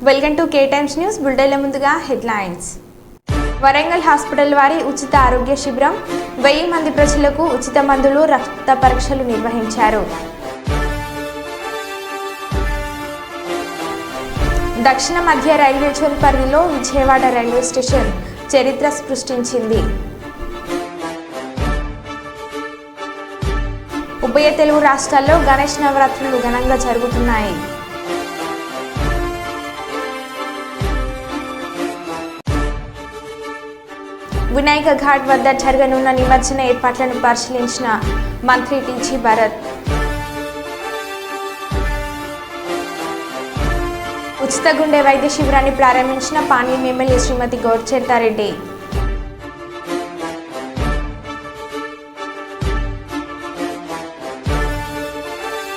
Welcome to K times news బులెటిన్ల ముందుగా headlines. Warangal hospital వారి ఉచిత ఆరోగ్య శిబిరం 1000 మంది ప్రజలకు ఉచిత మందులు రక్త పరీక్షలు నిర్వహించారు. దక్షిణ మధ్య రైల్వే జోన్ పరిధిలో విజయవాడ రైల్వే స్టేషన్ చరిత్ర సృష్టించింది. ఉభయ తెలుగు రాష్ట్రాల్లో గణేష్ నవరాత్రులు ఘనంగా జరుగుతున్నాయి. వినాయక ఘాట్ వద్ద జరగనున్న నిమజ్జన ఏర్పాట్లను పరిశీలించిన మంత్రి టీజీ భరత్. ఉచిత గుండె వైద్య శిబిరాన్ని ప్రారంభించిన పాణ్యం ఎమ్మెల్యే శ్రీమతి గౌర్చేతారెడ్డి.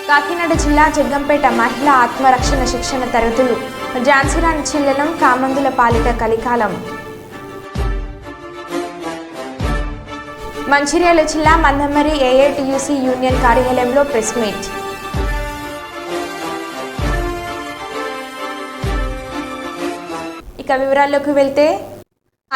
కాకినాడ జిల్లా జగ్గంపేట మహిళా ఆత్మరక్షణ శిక్షణ తరగతులు ఝాన్సీరాణి చెల్లెలం కామందుల పాలిట కలికాలం. మంచిర్యాల జిల్లా మందమరి ఏఐటియుసి యూనియన్ కార్యాలయంలో ప్రెస్ మీట్. ఇక వివరాల్లోకి వెళ్తే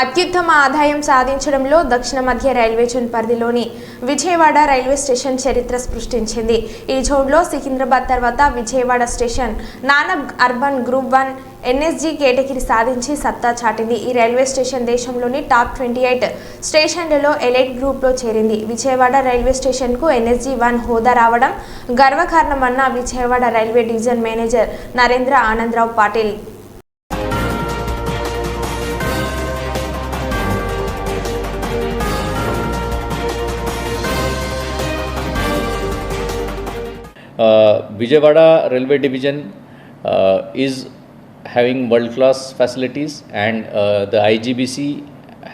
అత్యుత్తమ ఆదాయం సాధించడంలో దక్షిణ మధ్య రైల్వే జోన్ పరిధిలోని విజయవాడ రైల్వే స్టేషన్ చరిత్ర సృష్టించింది. ఈ జోన్లో సికింద్రాబాద్ తర్వాత విజయవాడ స్టేషన్ నానబ్ అర్బన్ గ్రూప్ 1 ఎన్ఎస్జీ కేటగిరీ సాధించి సత్తా చాటింది. ఈ రైల్వే స్టేషన్ దేశంలోని టాప్ 28 స్టేషన్లలో ఎలైట్ గ్రూప్లో చేరింది. విజయవాడ రైల్వే స్టేషన్కు ఎన్ఎస్జీ 1 హోదా రావడం గర్వకారణమన్న Vijayawada railway division manager Narendra Anandarao Patil. Vijayawada Railway Division is having world-class facilities, and the IGBC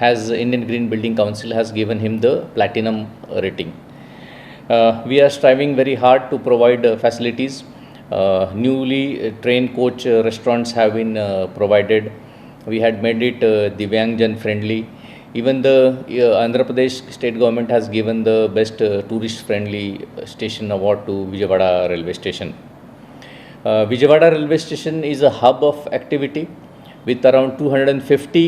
has Indian Green Building Council has given him the platinum rating. We are striving very hard to provide facilities. Newly trained coach restaurants have been provided. We had made it Divyangjan friendly. Even the Andhra Pradesh state government has given the best tourist friendly station award to Vijayawada railway station. Vijayawada railway station is a hub of activity with around 250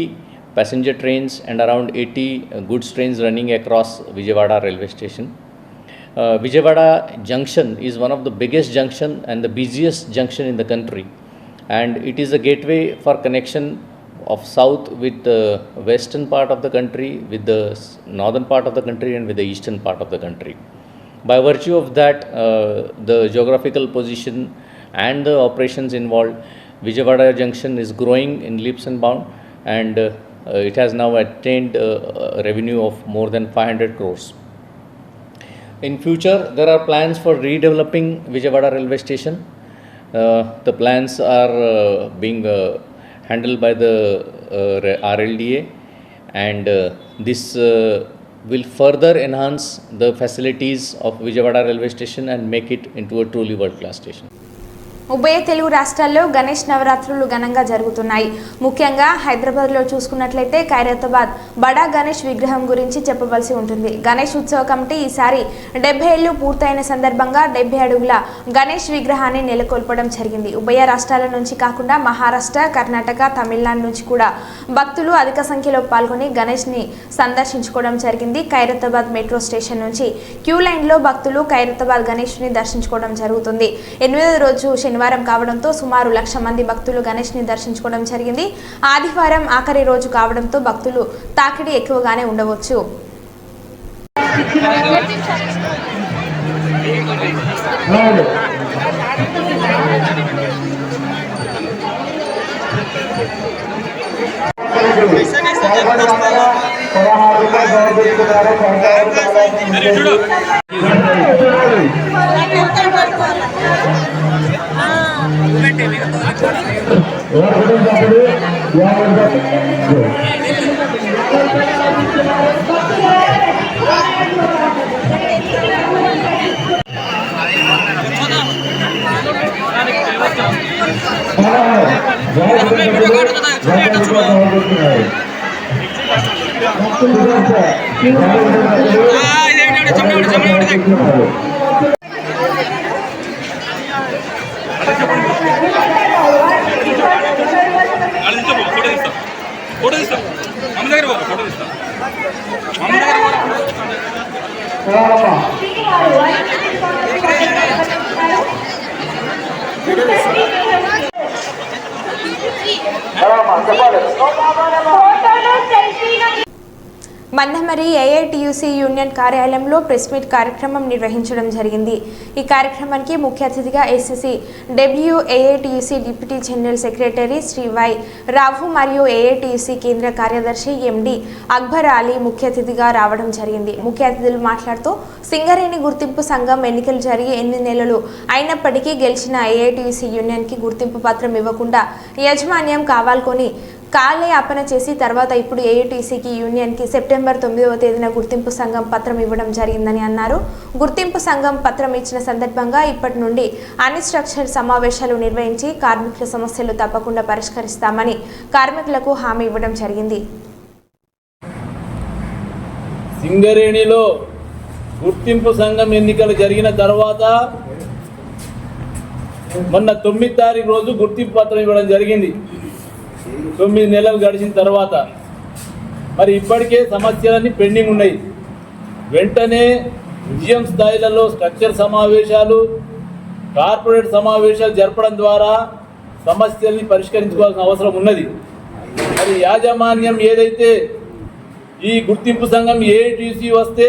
passenger trains and around 80 goods trains running across Vijayawada railway station. Vijayawada junction is one of the biggest junction and the busiest junction in the country, and it is a gateway for connection of south with the western part of the country, with the northern part of the country, and with the eastern part of the country. By virtue of that, the geographical position and the operations involved, Vijayawada junction is growing in leaps and bounds, and it has now attained a revenue of more than 500 crores. In future, there are plans for redeveloping Vijayawada railway station. The plans are being handled by the RLDA, and this will further enhance the facilities of Vijayawada railway station and make it into a truly world-class station. ఉభయ తెలుగు రాష్ట్రాల్లో గణేష్ నవరాత్రులు ఘనంగా జరుగుతున్నాయి. ముఖ్యంగా హైదరాబాద్లో చూసుకున్నట్లయితే ఖైరతాబాద్ బడా గణేష్ విగ్రహం గురించి చెప్పవలసి ఉంటుంది. గణేష్ ఉత్సవ కమిటీ ఈసారి 70 ఏళ్లు పూర్తయిన సందర్భంగా 70 అడుగుల గణేష్ విగ్రహాన్ని నెలకొల్పడం జరిగింది. ఉభయ రాష్ట్రాల నుంచి కాకుండా మహారాష్ట్ర, కర్ణాటక, తమిళనాడు నుంచి కూడా భక్తులు అధిక సంఖ్యలో పాల్గొని గణేష్ని సందర్శించుకోవడం జరిగింది. ఖైరతాబాద్ మెట్రో స్టేషన్ నుంచి క్యూ లైన్లో భక్తులు ఖైరతాబాద్ గణేష్ని దర్శించుకోవడం జరుగుతుంది. 8వ రోజు శనివారం కావడంతో సుమారు 1,00,000 మంది భక్తులు గణేష్ని దర్శించుకోవడం జరిగింది. ఆదివారం ఆఖరి రోజు కావడంతో భక్తులు తాకిడి ఎక్కువగానే ఉండవచ్చు. ఫోటో తీస్తాం మమ్మ దగ్గర పోరా ఫోటో తీస్తాం మమ్మ దగ్గర మందమరి ఏఐటియుసి యూనియన్ కార్యాలయంలో ప్రెస్ మీట్ కార్యక్రమం నిర్వహించడం జరిగింది. ఈ కార్యక్రమానికి ముఖ్య అతిథిగా ACC AITUC deputy general secretary Shri Y Rao మరియు ఏఐటియుసి కేంద్ర కార్యదర్శి ఎండి అక్బర్ అలీ ముఖ్య అతిథిగా రావడం జరిగింది. ముఖ్య అతిథులు మాట్లాడుతూ సింగరేణి గుర్తింపు సంఘం ఎన్నికలు జరిగి 8 నెలలు అయినప్పటికీ గెలిచిన ఏఐటియుసి యూనియన్కి గుర్తింపు పత్రం ఇవ్వకుండా యాజమాన్యం కావాలకొని కాలయాపన చేసి తర్వాత ఇప్పుడు ఏఐటిసికి యూనియన్కి సెప్టెంబర్ 9వ తేదీన గుర్తింపు సంఘం పత్రం ఇవ్వడం జరిగిందని అన్నారు. గుర్తింపు సంఘం పత్రం ఇచ్చిన సందర్భంగా ఇప్పటి నుండి అన్ని స్ట్రక్చర్ సమావేశాలు నిర్వహించి కార్మికుల సమస్యలు తప్పకుండా పరిష్కరిస్తామని కార్మికులకు హామీ ఇవ్వడం జరిగింది. సింగరేణిలో గుర్తింపు సంఘం ఎన్నికలు జరిగిన తర్వాత మొన్న 9వ తారీఖు రోజు గుర్తింపు పత్రం ఇవ్వడం జరిగింది. 9 నెలలు గడిచిన తర్వాత మరి ఇప్పటికే సమస్యలన్నీ పెండింగ్ ఉన్నాయి. వెంటనే విజయం స్థాయిలలో స్ట్రక్చర్ సమావేశాలు, కార్పొరేట్ సమావేశాలు జరపడం ద్వారా సమస్యల్ని పరిష్కరించుకోవాల్సిన అవసరం ఉన్నది. మరి యాజమాన్యం ఏదైతే ఈ గుర్తింపు సంఘం ఏఐటిసి వస్తే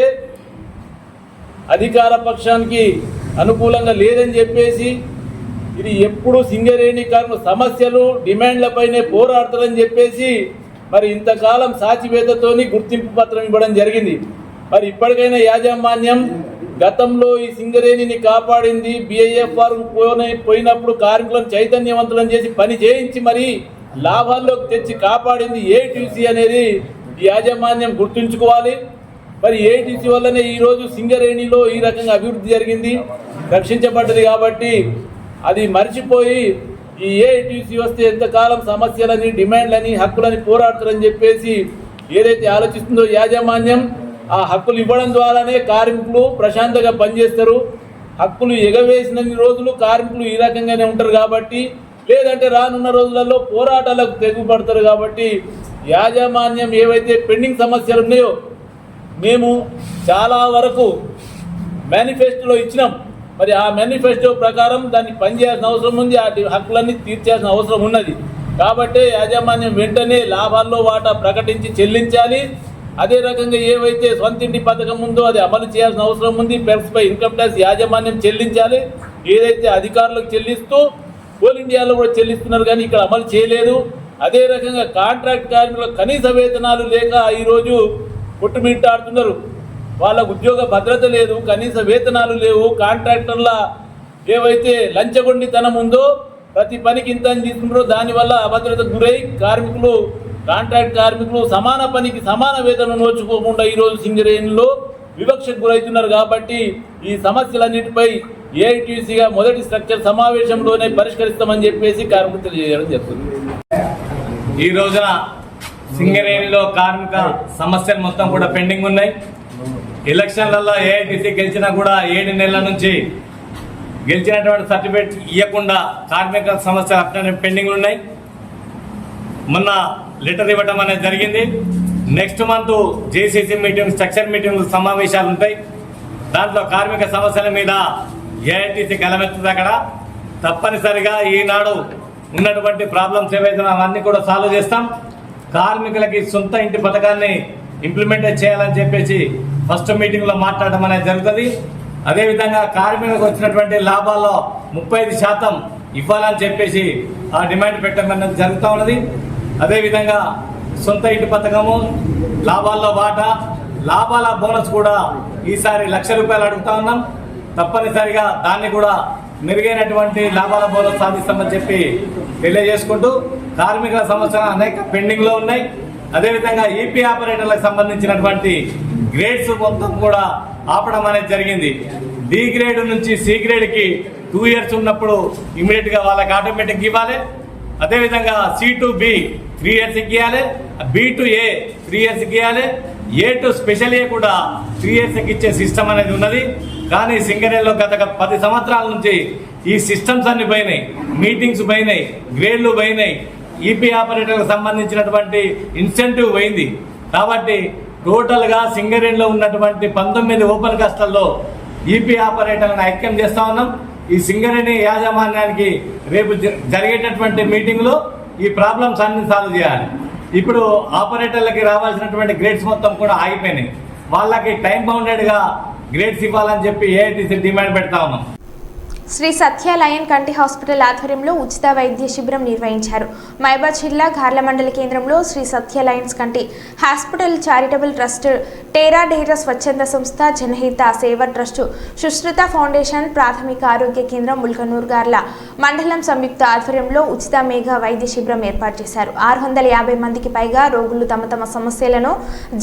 అధికార పక్షానికి అనుకూలంగా లేదని చెప్పేసి ఇది ఎప్పుడు సింగరేణి కార్మికుల సమస్యలు డిమాండ్లపైనే పోరాడతారని చెప్పేసి మరి ఇంతకాలం సాచివేతతోని గుర్తింపు పత్రం ఇవ్వడం జరిగింది. మరి ఇప్పటికైనా యాజమాన్యం గతంలో ఈ సింగరేణిని కాపాడింది, బిఐఎఫ్ఆర్ పోయినప్పుడు కార్మికులను చైతన్యవంతులను చేసి పని చేయించి మరి లాభాల్లోకి తెచ్చి కాపాడింది ఏఐటిసి అనేది యాజమాన్యం గుర్తుంచుకోవాలి. మరి ఏఐటిసి వల్లనే ఈరోజు సింగరేణిలో ఈ రకంగా అభివృద్ధి జరిగింది, రక్షించబడ్డది. కాబట్టి అది మర్చిపోయి ఈ ఏఐటిసి వస్తే ఎంతకాలం సమస్యలని, డిమాండ్లని, హక్కులని పోరాడతారని చెప్పేసి ఏదైతే ఆలోచిస్తుందో యాజమాన్యం, ఆ హక్కులు ఇవ్వడం ద్వారానే కార్మికులు ప్రశాంతంగా పనిచేస్తారు. హక్కులు ఎగవేసినన్ని రోజులు కార్మికులు ఈ రకంగానే ఉంటారు. కాబట్టి లేదంటే రానున్న రోజులలో పోరాటాలకు తెగుపడతారు. కాబట్టి యాజమాన్యం ఏవైతే పెండింగ్ సమస్యలు ఉన్నాయో మేము చాలా వరకు మేనిఫెస్టోలో ఇచ్చినాం. మరి ఆ మేనిఫెస్టో ప్రకారం దాన్ని పనిచేయాల్సిన అవసరం ఉంది, ఆ హక్కులన్నీ తీర్చాల్సిన అవసరం ఉన్నది. కాబట్టి యాజమాన్యం వెంటనే లాభాల్లో వాటా ప్రకటించి చెల్లించాలి. అదే రకంగా ఏవైతే సొంతింటి పథకం ఉందో అది అమలు చేయాల్సిన అవసరం ఉంది. పెర్స్పై ఇన్కమ్ ట్యాక్స్ యాజమాన్యం చెల్లించాలి. ఏదైతే అధికారులకు చెల్లిస్తూ కోల్ ఇండియాలో కూడా చెల్లిస్తున్నారు కానీ ఇక్కడ అమలు చేయలేదు. అదే రకంగా కాంట్రాక్ట్ కార్మికులకు కనీస వేతనాలు లేక ఈరోజు కొట్టుమిట్టాడుతున్నారు. వాళ్ళకు ఉద్యోగ భద్రత లేదు, కనీస వేతనాలు లేవు. కాంట్రాక్టర్ల ఏవైతే లంచగొండితనం ఉందో ప్రతి పనికి ఇంత అని తీసుకుంటారో దానివల్ల అభద్రతకు గురై కాంట్రాక్ట్ కార్మికులు సమాన పనికి సమాన వేతనం నోచుకోకుండా ఈరోజు సింగరేణిలో వివక్షకు గురవుతున్నారు. కాబట్టి ఈ సమస్యలన్నిటిపై ఏఐటిసిగా మొదటి స్ట్రక్చర్ సమావేశంలోనే పరిష్కరిస్తామని చెప్పేసి కార్మికులు తెలియజేయడం జరుగుతుంది. ఈ రోజున సింగరేణిలో కార్మిక సమస్యలు మొత్తం కూడా పెండింగ్ ఉన్నాయి. ఎలక్షన్లలో ఏఐటిసి గెలిచినా కూడా 7 నెలల నుంచి గెలిచినటువంటి సర్టిఫికేట్ ఇవ్వకుండా కార్మిక సమస్యలు అట్లనే పెండింగ్ ఉన్నాయి. మొన్న లెటర్ ఇవ్వడం అనేది జరిగింది. Next month JCC meeting, structure meeting సమావేశాలు ఉంటాయి. దాంట్లో కార్మిక సమస్యల మీద ఏఐటిసి గలమెత్తుంది. అక్కడ తప్పనిసరిగా ఈనాడు ఉన్నటువంటి ప్రాబ్లమ్స్ ఏవైతే అవన్నీ కూడా సాల్వ్ చేస్తాం. కార్మికులకి సొంత ఇంటి పథకాన్ని ఇంప్లిమెంట్ చేయాలని చెప్పేసి ఫస్ట్ మీటింగ్లో మాట్లాడడం అనేది జరుగుతుంది. అదేవిధంగా కార్మికులకు వచ్చినటువంటి లాభాల్లో 35% ఇవ్వాలని చెప్పేసి ఆ డిమాండ్ పెట్టడం అనేది జరుగుతూ ఉన్నది. అదేవిధంగా సొంత ఇంటి పథకము, లాభాల్లో వాటా, లాభాల బోనస్ కూడా ఈసారి ₹1,00,000 అడుగుతా ఉన్నాం. తప్పనిసరిగా దాన్ని కూడా మెరుగైనటువంటి లాభాల బోనస్ సాధిస్తామని చెప్పి తెలియజేసుకుంటూ కార్మికుల సమస్యలు అనేక పెండింగ్లో ఉన్నాయి. అదేవిధంగా ఈపీ ఆపరేటర్లకు సంబంధించినటువంటి గ్రేడ్స్ మొత్తం కూడా ఆపడం అనేది జరిగింది. డి గ్రేడ్ నుంచి సి గ్రేడ్కి 2 years ఉన్నప్పుడు ఇమీడియట్గా వాళ్ళకి ఆటోమేటిక్ ఇవ్వాలి. అదేవిధంగా C to B 3 years ఇవ్వాలి, B to A 3 years ఇవ్వాలి, A to స్పెషల్ A కూడా 3 years ఇచ్చే సిస్టమ్ అనేది ఉన్నది. కానీ సింగరేణిలో గత 10 సంవత్సరాల నుంచి ఈ సిస్టమ్స్ అన్ని పోయినాయి, మీటింగ్స్ పోయినాయి, గ్రేడ్లు పోయినాయి. ఈపీ ఆపరేటర్కి సంబంధించినటువంటి ఇన్సెంటివ్ పోయింది. కాబట్టి టోటల్గా సింగరేణిలో ఉన్నటువంటి 19 ఓపెన్ కాస్టల్లో ఈపీ ఆపరేటర్లను ఐక్యం చేస్తా ఉన్నాం. ఈ సింగరేణి యాజమాన్యానికి రేపు జరిగేటటువంటి మీటింగ్లో ఈ ప్రాబ్లమ్స్ అన్ని సాల్వ్ చేయాలి. ఇప్పుడు ఆపరేటర్లకి రావాల్సినటువంటి గ్రేడ్స్ మొత్తం కూడా ఆగిపోయినాయి. వాళ్ళకి టైం బౌండెడ్గా గ్రేడ్స్ ఇవ్వాలని చెప్పి ఏఐటీసీ డిమాండ్ పెడతా ఉన్నాం. శ్రీ సత్య లయన్ కంటి హాస్పిటల్ ఆధ్వర్యంలో ఉచిత వైద్య శిబిరం నిర్వహించారు. మహబూబాబాద్ జిల్లా గార్ల మండల కేంద్రంలో శ్రీ సత్య లయన్స్ కంటి హాస్పిటల్ చారిటబుల్ ట్రస్ట్, టేరా డేరా స్వచ్ఛంద సంస్థ, జనహిత సేవ ట్రస్ట్, సుశ్రుత ఫౌండేషన్, ప్రాథమిక ఆరోగ్య కేంద్రం ముల్కనూర్ గార్ల మండలం సంయుక్త ఆధ్వర్యంలో ఉచిత మేఘా వైద్య శిబిరం ఏర్పాటు చేశారు. 650 మందికి పైగా రోగులు తమ తమ సమస్యలను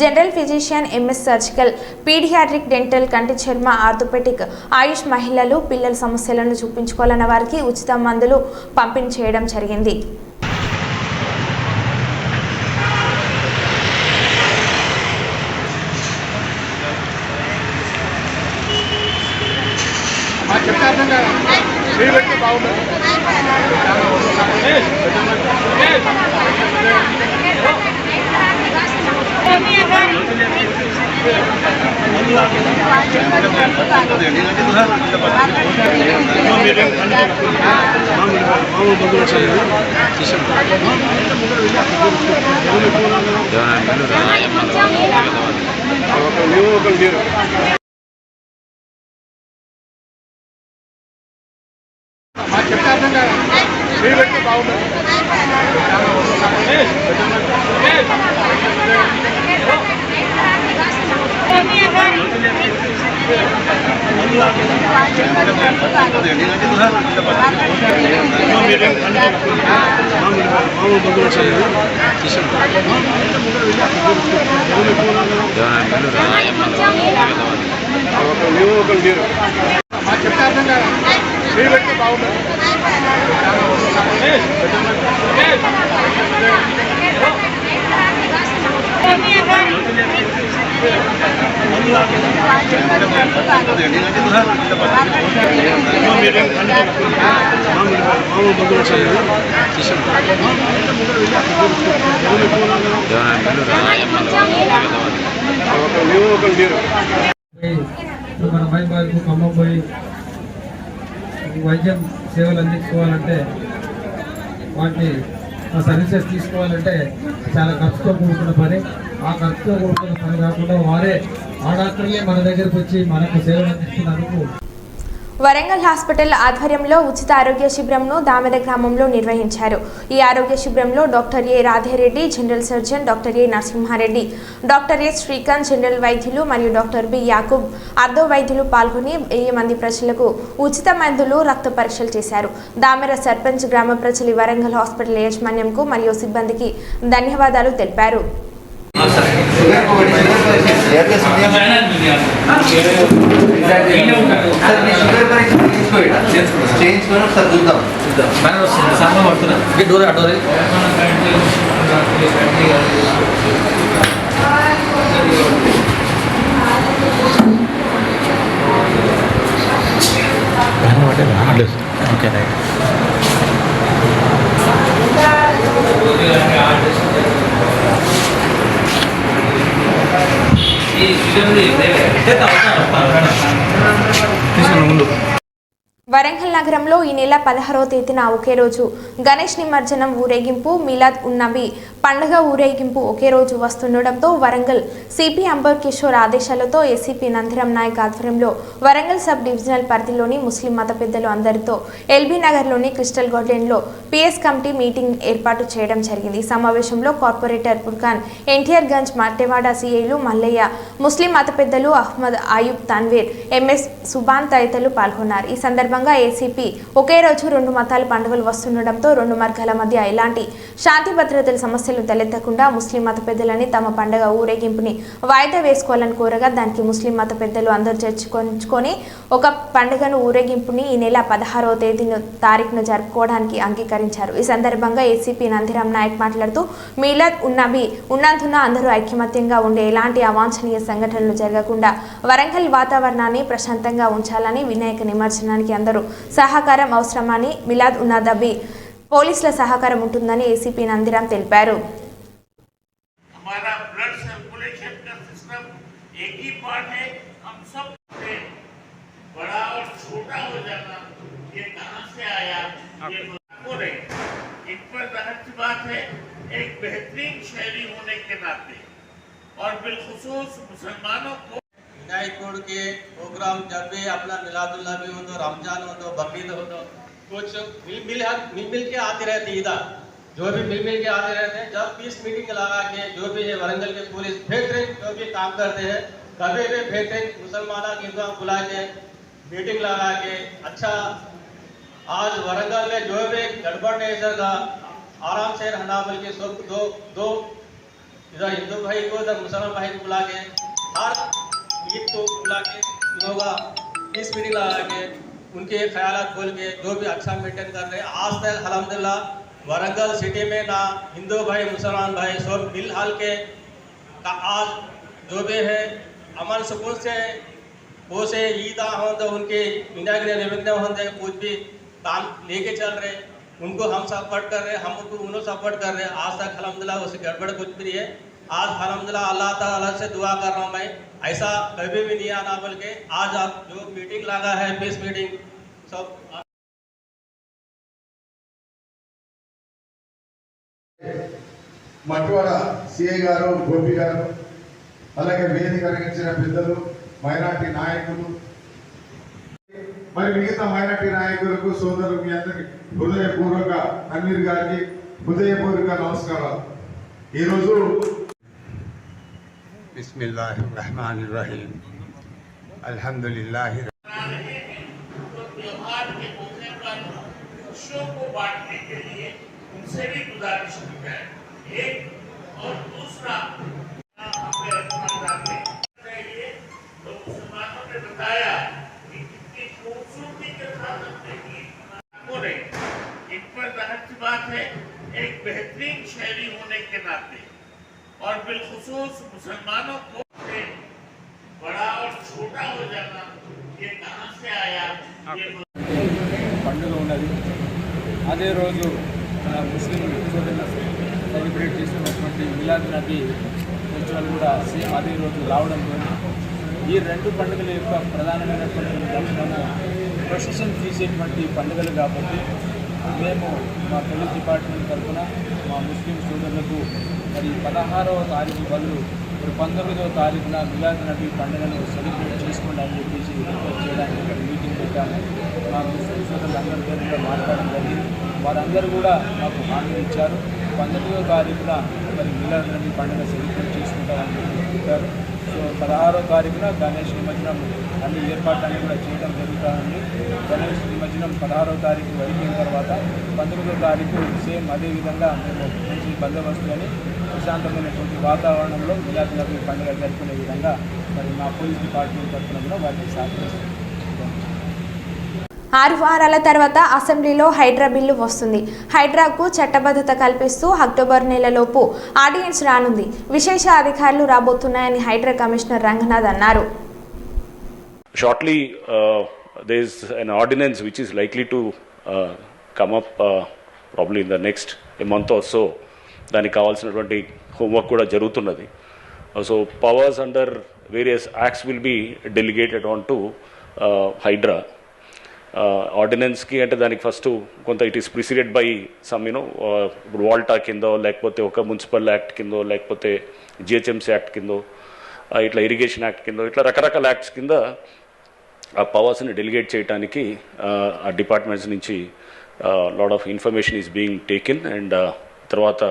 general physician, MS surgical, paediatric, dental, కంటి చర్మ, ఆర్థోపెటిక్, ఆయుష్, మహిళలు, పిల్లల సమస్యలను చూపించుకోవాలన్న వారికి ఉచిత మందులు పంపిణీ చేయడం జరిగింది. మన మైబాద్కు ఖమ్మం పోయి వైద్యం సేవలు అందించుకోవాలంటే వాటిని సర్వీసెస్ తీసుకోవాలంటే చాలా ఖర్చుతో కూడుకున్న పని. ఆ ఖర్చుతో కూడుకున్న పని కాకుండా వారే ఆ డాక్టర్లే మన దగ్గరకు వచ్చి మనకు సేవలు అందిస్తున్నందుకు వరంగల్ హాస్పిటల్ ఆధ్వర్యంలో ఉచిత ఆరోగ్య శిబిరంను దామెద గ్రామంలో నిర్వహించారు. ఈ ఆరోగ్య శిబిరంలో doctor A Radha Reddy, general surgeon, doctor A Narasimha Reddy, doctor A Srikanth, general వైద్యులు మరియు డాక్టర్ బి యాకూబ్, ఆర్థో వైద్యులు పాల్గొని 1000 మంది ప్రజలకు ఉచిత మందులు, రక్త పరీక్షలు చేశారు. దామెర సర్పంచ్ గ్రామ ప్రజలు వరంగల్ హాస్పిటల్ యాజమాన్యంకు మరియు సిబ్బందికి ధన్యవాదాలు తెలిపారు. వరంగల్ నగరంలో ఈ నెల 16వ తేదీన ఒకే రోజు గణేష్ నిమజ్జనం ఊరేగింపు, మిలాద్ ఉన్ నబీ పండుగ ఊరేగింపు ఒకే రోజు వస్తుండటంతో వరంగల్ సిపి అంబర్ కిషోర్ ఆదేశాలతో ఏసీపీ నందిరం నాయక్ ఆధ్వర్యంలో వరంగల్ సబ్ డివిజనల్ పరిధిలోని ముస్లిం మత పెద్దలు అందరితో ఎల్బీ నగర్లోని క్రిస్టల్ గార్డెన్లో పిఎస్ కమిటీ మీటింగ్ ఏర్పాటు చేయడం జరిగింది. ఈ సమావేశంలో కార్పొరేటర్ పుర్ఖాన్, ఎన్టీఆర్ గంజ్, మట్టెవాడ సిఐలు మల్లయ్య, ముస్లిం మత పెద్దలు అహ్మద్, ఆయుబ్, తన్వీర్, ఎంఎస్ సుబాన్ తదితరులు పాల్గొన్నారు. ఈ సందర్భంగా ఏసీపీ ఒకే రోజు 2 మతాల పండుగలు వస్తుండటంతో 2 వర్గాల మధ్య ఎలాంటి శాంతి భద్రతల సమస్యలు తలెత్తకుండా ముస్లిం మత పెద్దలని తమ పండుగ ఊరేగింపుని వాయిదా వేసుకోవాలని కోరగా దానికి ముస్లిం మత పెద్దలు అందరూ చర్చించుకొని ఒక పండుగను ఊరేగింపుని ఈ నెల 16వ తారీఖున జరుపుకోవడానికి అంగీకరించారు. ఈ సందర్భంగా ఏసీపీ నందిరం నాయక్ మాట్లాడుతూ మీలాద్ ఉన్ నబీ ఉన్నందున అందరూ ఐకమత్యంగా ఉండే ఎలాంటి అవాంఛనీయ సంఘటనలు జరగకుండా వరంగల్ వాతావరణాన్ని ప్రశాంతంగా ఉంచాలని, వినాయక నిమజ్జనానికి అందరూ సహకారం అవసరమని, మిలాద్ ఉన్ నబీ పోలీసుల సహకారం ఉంటుందని ఏసీపీ నందిరాం తెలిపారు. हमारा ब्लड सर्कुलेशन का सिस्टम एक ही पार्ट है. हम सब से बड़ा और छोटा हो जाना ये कहां से आया ये पूरे इन पर रहस्य बात है. एक बेहतरीन शहरी होने के नाते और बिलखुसूस मुसलमानों को विनायक के प्रोग्राम जब भी अपना मिलादुल्नबी हो तो रमजान हो तो बकरीद हो तो कुछ मिल के आते रहते इधर जो भी मिल के आते रहते हैं. जब पीस मीटिंग लगा के जो भी है वरंगल के पुलिस बेहतरीन जो भी काम करते हैं कभी भी बेहतरीन मुसलमानों की बुला के मीटिंग लगा के अच्छा आज वरंगल में जो भी गड़बड़ नहीं सर का आराम से रहना बोल के सब दो इधर हिंदू भाई को इधर मुसलमान भाई को बुला के हर ईद को बुला के लोग पीस मीटिंग लगा के उनके ख्यालात बोल के जो भी अच्छा मेंटेन कर रहे हैं. आज तक अल्हम्दुलिल्लाह वरंगल सिटी में ना हिंदू भाई मुसलमान भाई सब मिलहाल के आज जो भी है अमन सुकून से वो से ईदा हो तो उनके विनायक निमित्त होते कुछ भी काम लेके चल रहे उनको हम सपोर्ट कर रहे हैं. हम उनको सपोर्ट कर रहे हैं. आज तक अल्हम्दुलिल्लाह उससे गड़बड़ कुछ भी नहीं है. आज अल्हम्दुलिल्लाह अल्लाह ताला से दुआ कर रहा हूँ मैं ऐसा कभी भी नहीं आना बोल के आज आप जो मीटिंग लगा है पीस मीटिंग सब మట్వాడ సిఐ గారు గోపి గారు అలాగే వేదిక రంగించిన పెద్దలు మైనార్టీ నాయకులు మరి మిగతా మైనార్టీ నాయకులకు సోదరులు మీ అందరికి హృదయపూర్వక అమీర్ గారికి హృదయపూర్వక నమస్కారాలు. ఈరోజు बिस्मिल्लाहिर रहमानिर रहीम अल्हम्दुलिल्लाह त्योहार के मौके पर खुशियों को बांटने के लिए उनसे भी गुजारिश की जाए. एक और दूसरा हमें रखना चाहिए तो मुसलमानों ने बताया कि कितनी खूबसूरती के साथ अपने ईद पूरे इन पर रहस्य बात है. एक बेहतरीन शहरी होने के नाते और बिलखुसूस मुसलमानों को बड़ा और छोटा हो जाना ये कहां से आया ये పండుగ ఉన్నది. అదే రోజు ముస్లిం సోదరులు సెలబ్రేట్ చేస్తున్నటువంటి మిలాద్ నబీ ఫెస్టివల్ కూడా సేమ్ అదే రోజు రావడంతో ఈ రెండు పండుగల యొక్క ప్రధానమైనటువంటి లక్షణము ప్రొసెషన్ తీసేటువంటి పండుగలు కాబట్టి మేము మా పోలీస్ డిపార్ట్మెంట్ తరఫున మా ముస్లిం సోదరులకు మరి 16వ తారీఖు బదులు 19వ తారీఖున మిలాద్ నబీ పండుగను సెలబ్రేట్ చేసుకోండి అని చెప్పేసి రిక్వెస్ట్ చేయడానికి ఇక్కడ మీటింగ్ పెట్టాము. మా ముస్లిం సోదరులందరితో కూడా మాట్లాడడం జరిగింది. వారందరూ కూడా మాకు హామీ ఇచ్చారు. 19వ తారీఖున మరి మిలాద్ నబీ పండుగ సెలబ్రేట్ చేసుకుంటారని చెప్పారు. సో 16వ తారీఖున గణేష్ నిమజ్జనం అన్ని ఏర్పాట్లన్నీ కూడా చేయడం జరుగుతుందండి. గణేష్ నిమజ్జనం 16వ తారీఖు అయిపోయిన తర్వాత 19వ తారీఖు సేమ్ అదేవిధంగా మేము మంచి బందోబస్తులని ప్రశాంతమైనటువంటి వాతావరణంలో మిలాద్ నబీ పండుగ జరుపుకునే విధంగా మరి మా పోలీస్ డిపార్ట్మెంట్ తరఫున కూడా వాటిని సహకరిస్తున్నాం. 6 వారాల తర్వాత అసెంబ్లీలో హైడ్రా బిల్లు వస్తుంది. హైడ్రాకు చట్టబద్ధత కల్పిస్తూ అక్టోబర్ నెలలోపు ఆర్డినెన్స్ రానుంది. విశేష అధికారులు రాబోతున్నాయని హైడ్రా కమిషనర్ రంగనాథ్ అన్నారు. Shortly, there is an ordinance which is likely to come up probably in the next month or so. దానికి కావాల్సినటువంటి హోంవర్క్ కూడా జరుగుతున్నది. So powers under various acts will be delegated on to Hydraa. ఆర్డినెన్స్కి అంటే దానికి ఫస్ట్ కొంత it is preceded by some ఇప్పుడు WALTA కిందో లేకపోతే ఒక మున్సిపల్ యాక్ట్ కిందో లేకపోతే జిహెచ్ఎంసీ యాక్ట్ కిందో ఇట్లా ఇరిగేషన్ యాక్ట్ కిందో ఇట్లా రకరకాల యాక్ట్స్ కింద ఆ పవర్స్ని డెలిగేట్ చేయడానికి ఆ డిపార్ట్మెంట్స్ నుంచి lot of information is being taken and తర్వాత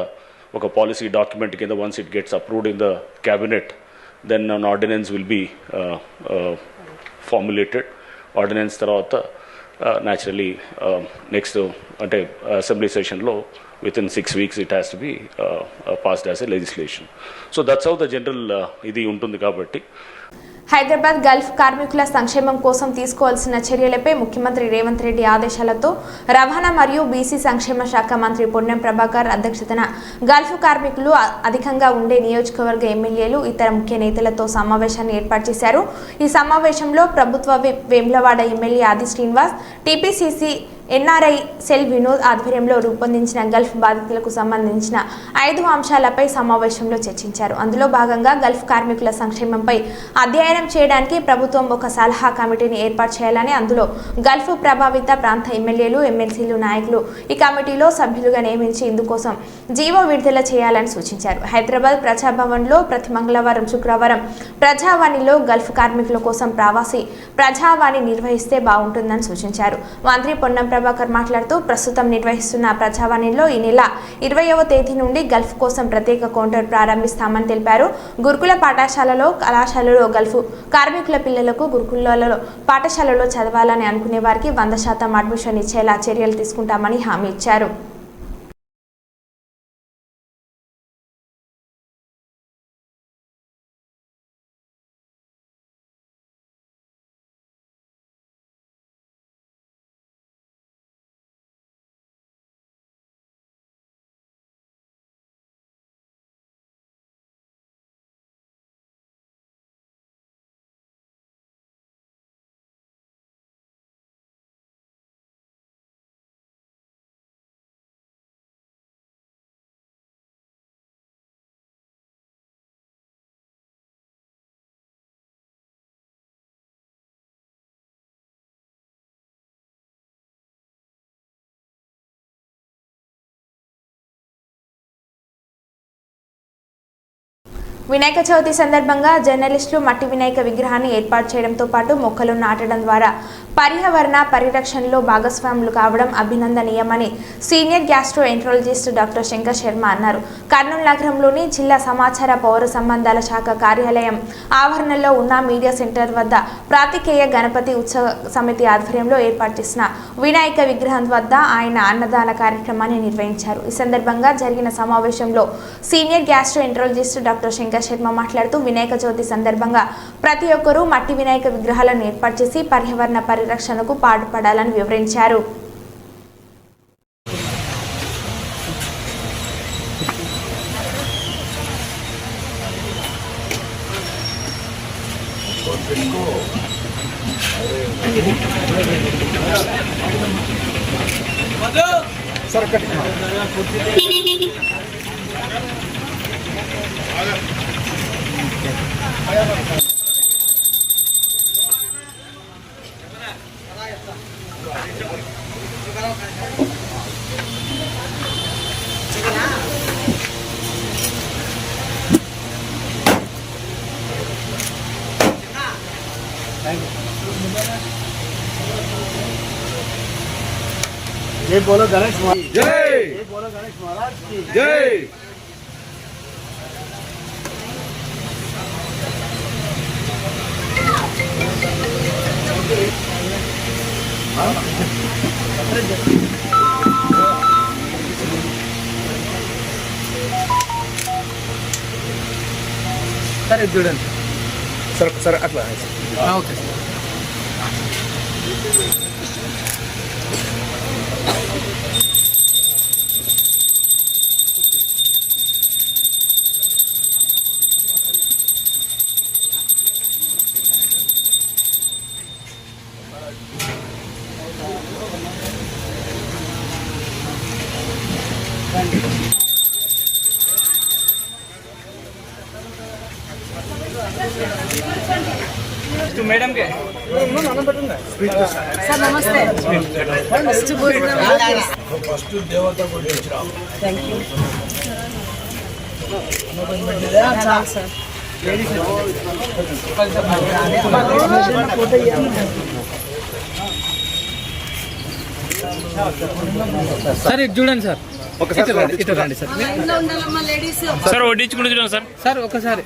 ఒక పాలసీ డాక్యుమెంట్ కింద once it gets approved in the cabinet then an ordinance will be formulated. Ordinance తర్వాత naturally next అంటే అసెంబ్లీ సెషన్లో within 6 weeks it has to be passed as a legislation. So that's how the general ఇది ఉంటుంది కాబట్టి Hyderabad Gulf కార్మికుల సంక్షేమం కోసం తీసుకోవాల్సిన చర్యలపై ముఖ్యమంత్రి రేవంత్ రెడ్డి ఆదేశాలతో రవాణా మరియు బీసీ సంక్షేమ శాఖ మంత్రి పొన్నం ప్రభాకర్ అధ్యక్షతన గల్ఫ్ కార్మికులు అధికంగా ఉండే నియోజకవర్గ ఎమ్మెల్యేలు ఇతర ముఖ్య నేతలతో సమావేశాన్ని ఏర్పాటు చేశారు. ఈ సమావేశంలో ప్రభుత్వ విప్ వేములవాడ ఎమ్మెల్యే ఆది Srinivas, TPCC NRI cell Vinod ఆధ్వర్యంలో రూపొందించిన గల్ఫ్ బాధితులకు సంబంధించిన 5 అంశాలపై సమావేశంలో చర్చించారు. అందులో భాగంగా గల్ఫ్ కార్మికుల సంక్షేమంపై అధ్యయనం చేయడానికి ప్రభుత్వం ఒక సలహా కమిటీని ఏర్పాటు చేయాలని, అందులో గల్ఫ్ ప్రభావిత ప్రాంత ఎమ్మెల్యేలు, ఎమ్మెల్సీలు, నాయకులు ఈ కమిటీలో సభ్యులుగా నియమించి ఇందుకోసం జీవో విడుదల చేయాలని సూచించారు. హైదరాబాద్ ప్రజాభవన్లో ప్రతి మంగళవారం, శుక్రవారం ప్రజావాణిలో గల్ఫ్ కార్మికుల కోసం ప్రవాసీ ప్రజావాణి నిర్వహిస్తే బాగుంటుందని సూచించారు. మంత్రి పొన్నం ప్రభాకర్ మాట్లాడుతూ ప్రస్తుతం నిర్వహిస్తున్న ప్రజావాణిలో ఈ నెల 20వ తేదీ నుండి గల్ఫ్ కోసం ప్రత్యేక కౌంటర్ ప్రారంభిస్తామని తెలిపారు. గురుకుల పాఠశాలలో, కళాశాలలో గల్ఫ్ కార్మికుల పిల్లలకు గురుకులలో పాఠశాలలో చదవాలని అనుకునే వారికి 100% అడ్మిషన్ ఇచ్చేలా చర్యలు తీసుకుంటామని హామీ ఇచ్చారు. వినాయక చవితి సందర్భంగా జర్నలిస్టులు మట్టి వినాయక విగ్రహాన్ని ఏర్పాటు చేయడంతో పాటు మొక్కలు నాటడం ద్వారా పర్యావరణ పరిరక్షణలో భాగస్వాములు కావడం అభినందనీయమని senior gastroenterologist doctor Shankar Sharma అన్నారు. కర్నూలు నగరంలోని జిల్లా సమాచార పౌర సంబంధాల శాఖ కార్యాలయం ఆవరణలో ఉన్న మీడియా సెంటర్ వద్ద ప్రాతికేయ గణపతి ఉత్సవ సమితి ఆధ్వర్యంలో ఏర్పాటు చేసిన వినాయక విగ్రహం వద్ద ఆయన అన్నదాన కార్యక్రమాన్ని నిర్వహించారు. ఈ సందర్భంగా జరిగిన సమావేశంలో senior gastroenterologist doctor Shankar Sharma మాట్లాడుతూ వినాయక చవితి సందర్భంగా ప్రతి ఒక్కరూ మట్టి వినాయక విగ్రహాలను ఏర్పాటు చేసి పర్యావరణ పరిరక్షణకు పాటుపడాలని వివరించారు. जय बोलो गणेश महाराज जय, जय बोलो गणेश महाराज की जय। సరే చూడండి सर सर अट्ला ఓకే मैडम के सर नमस्ते फस्ट देवता को थैंक यू सर సార్ ఇటు చూడండి సార్ ఇటు రండి సార్ సార్ వడ్డించుకుంటూ చూడండి సార్ సార్ ఒకసారి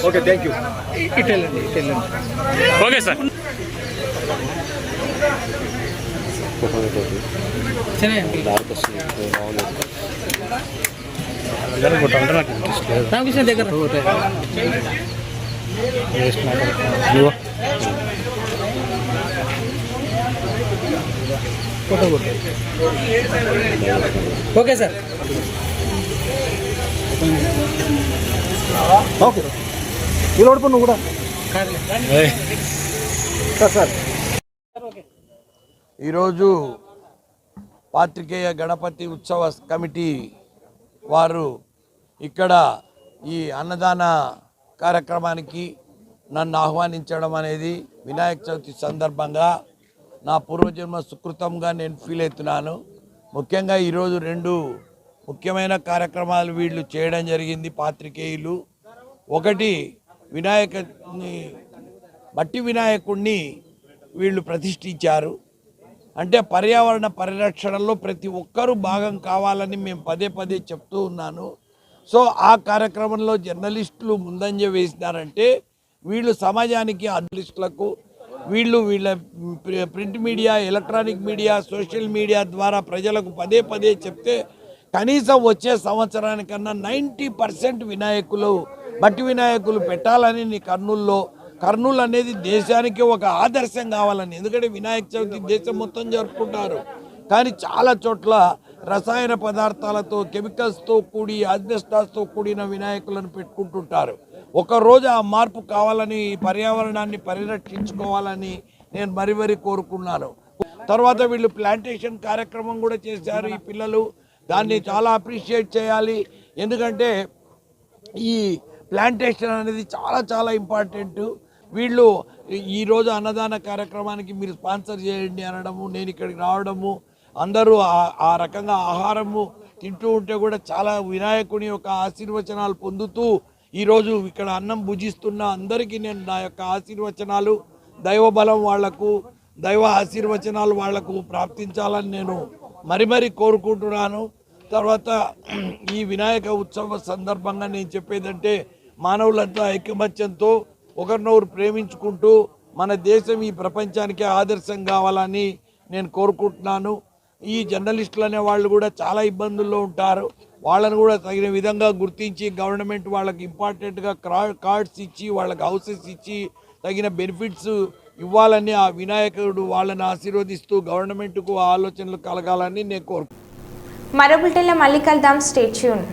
ओके थैंक यू ఇటు వెళ్ళండి ఓకే సార్ సరే ఓకే సార్. ఓకే ఇలా ఓడిపో నువ్వు కూడా సార్. ఈరోజు పాత్రికేయ గణపతి ఉత్సవ కమిటీ వారు ఇక్కడ ఈ అన్నదాన కార్యక్రమానికి నన్ను ఆహ్వానించడం అనేది వినాయక చవితి సందర్భంగా నా పూర్వజన్మ సుకృతంగా నేను ఫీల్ అవుతున్నాను. ముఖ్యంగా ఈరోజు 2 ముఖ్యమైన కార్యక్రమాలు వీళ్ళు చేయడం జరిగింది పాత్రికేయులు. ఒకటి మట్టి వినాయకుడిని వీళ్ళు ప్రతిష్ఠించారు. అంటే పర్యావరణ పరిరక్షణలో ప్రతి ఒక్కరూ భాగం కావాలని మేము పదే పదే చెప్తూ ఉన్నాను. సో ఆ కార్యక్రమంలో జర్నలిస్టులు ముందంజ వేసినారంటే వీళ్ళు సమాజానికి జర్నలిస్టులకు వీళ్ళ print media, electronic media, social media ద్వారా ప్రజలకు పదే పదే చెప్తే కనీసం వచ్చే సంవత్సరానికన్నా 90% మట్టి వినాయకులు పెట్టాలని కర్నూలు అనేది దేశానికి ఒక ఆదర్శం కావాలని. ఎందుకంటే వినాయక చవితి దేశం మొత్తం జరుపుకుంటారు, కానీ చాలా చోట్ల రసాయన పదార్థాలతో, కెమికల్స్తో కూడి, ఆస్బెస్టాస్తో కూడిన వినాయకులను పెట్టుకుంటుంటారు. ఒకరోజు ఆ మార్పు కావాలని, పర్యావరణాన్ని పరిరక్షించుకోవాలని నేను మరీ కోరుకున్నాను. తర్వాత వీళ్ళు ప్లాంటేషన్ కార్యక్రమం కూడా చేశారు. ఈ పిల్లలు దాన్ని చాలా అప్రిషియేట్ చేయాలి. ఎందుకంటే ఈ ప్లాంటేషన్ అనేది చాలా ఇంపార్టెంట్. వీళ్ళు ఈరోజు అన్నదాన కార్యక్రమానికి మీరు స్పాన్సర్ చేయండి అనడము, నేను ఇక్కడికి రావడము, అందరూ ఆ రకంగా ఆహారము తింటూ ఉంటే కూడా చాలా వినాయకుని యొక్క ఆశీర్వచనాలు పొందుతూ ఈరోజు ఇక్కడ అన్నం భుజిస్తున్న అందరికీ నేను నా యొక్క ఆశీర్వచనాలు, దైవబలం వాళ్లకు, దైవ ఆశీర్వచనాలు వాళ్లకు ప్రాప్తించాలని నేను మరీ కోరుకుంటున్నాను. తర్వాత ఈ వినాయక ఉత్సవ సందర్భంగా నేను చెప్పేదంటే మానవులంతా ఐకమత్యంతో ఒకరినొకరు ప్రేమించుకుంటూ మన దేశం ఈ ప్రపంచానికి ఆదర్శం కావాలని నేను కోరుకుంటున్నాను. ఈ జర్నలిస్టులు అనే వాళ్ళు కూడా చాలా ఇబ్బందుల్లో ఉంటారు. వాళ్ళను కూడా తగిన విధంగా గుర్తించి గవర్నమెంట్ వాళ్ళకి ఇంపార్టెంట్గా కార్డ్స్ ఇచ్చి, వాళ్ళకి హౌసెస్ ఇచ్చి తగిన బెనిఫిట్స్ ఇవ్వాలని ఆ వినాయకుడు వాళ్ళని ఆశీర్వదిస్తూ గవర్నమెంట్కు ఆలోచనలు కలగాలని నేను కోరుకుంటున్నాను. మరో బులెటిన్లో మళ్ళీ కలుద్దాం. Stay tune.